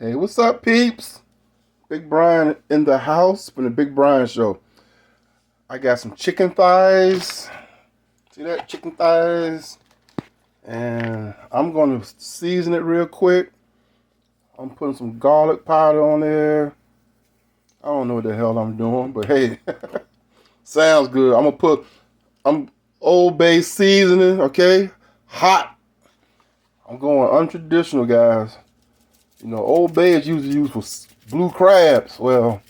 Hey, what's up, peeps? Big Brian in the house from the Big Brian Show. I got some chicken thighs. See that? Chicken thighs. And I'm going to season it real quick. I'm putting some garlic powder on there. I don't know what the hell I'm doing, but hey, sounds good. I'm Old Bay seasoning, okay? Hot. I'm going untraditional, guys. You know, Old Bay is usually used for blue crabs. Well,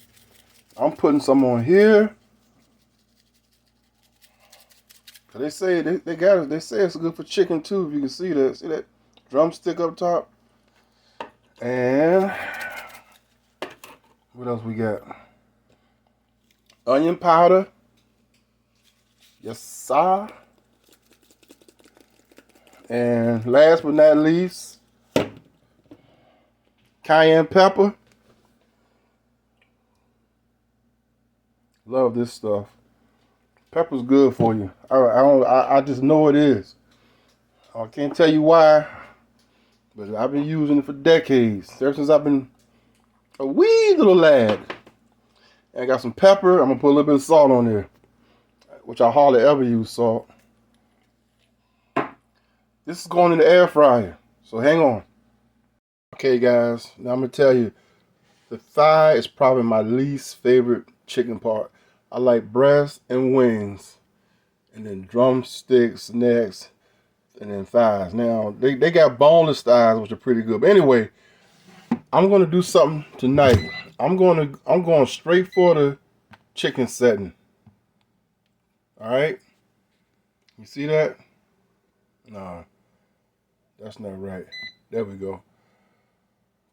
I'm putting some on here. They say they got it. They say it's good for chicken too. If you can see that drumstick up top. And what else we got? Onion powder. Yes, sir. And last but not least, cayenne pepper. Love this stuff. Pepper's good for you. I just know it is. I can't tell you why, but I've been using it for decades. Ever since I've been a wee little lad. And I got some pepper. I'm gonna put a little bit of salt on there, which I hardly ever use salt. This is going in the air fryer, so hang on. Okay, guys. Now I'm gonna tell you, the thigh is probably my least favorite chicken part. I like breast and wings, and then drumsticks next, and then thighs. Now, they got boneless thighs, which are pretty good. But anyway, I'm gonna do something tonight. I'm going straight for the chicken setting. All right, you see that? No, that's not right. There we go.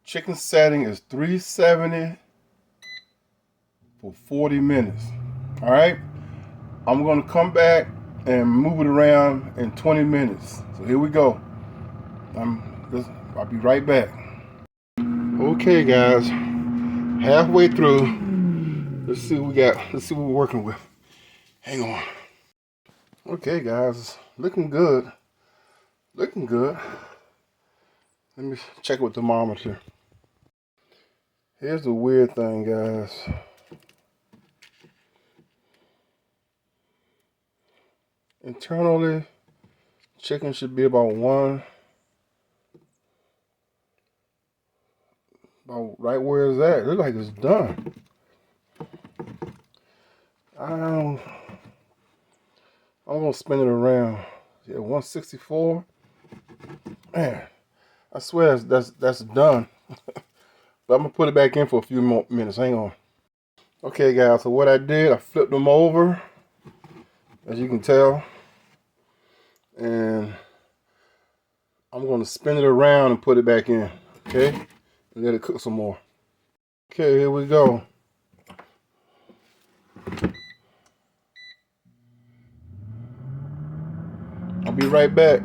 Chicken setting is 370 for 40 minutes. All right, I'm gonna come back and move it around in 20 minutes. So here we go. I'll be right back. Okay, guys, halfway through. Let's see what we got. Let's see what we're working with. Hang on. Okay, guys, looking good. Looking good. Let me check with the thermometer. Here's the weird thing, guys. Internally, chicken should be about right where it's at. It looks like it's done. I'm gonna spin it around. Yeah, 164. Man, I swear that's done. But I'm gonna put it back in for a few more minutes. Hang on. Okay, guys. So what I did, I flipped them over, as you can tell, and I'm gonna spin it around and put it back in. Okay, and let it cook some more. Okay, here we go. I'll be right back.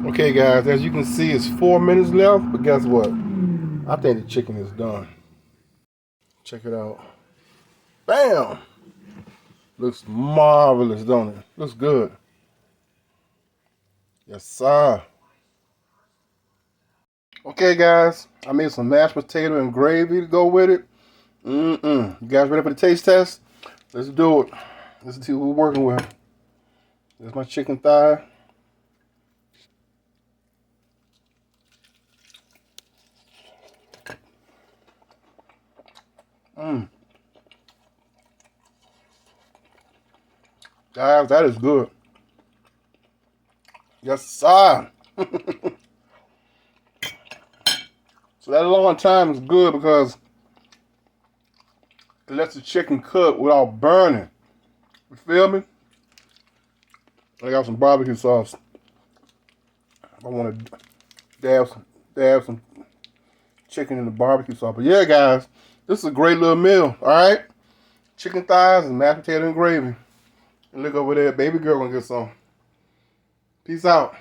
Okay, guys, as you can see, it's 4 minutes left, but guess what? I think the chicken is done. Check it out. Bam! Looks marvelous, don't it? Looks good. Yes, sir. Okay, guys, I made some mashed potato and gravy to go with it. You guys ready for the taste test? Let's do it. Let's see what we're working with. There's my chicken thigh. Guys, that is good. Yes, sir. So that long time is good because it lets the chicken cook without burning. You feel me? I got some barbecue sauce. I want to dab some chicken in the barbecue sauce. But yeah, guys, this is a great little meal. All right, chicken thighs and mashed potato and gravy. And look over there, baby girl gonna get some. Peace out.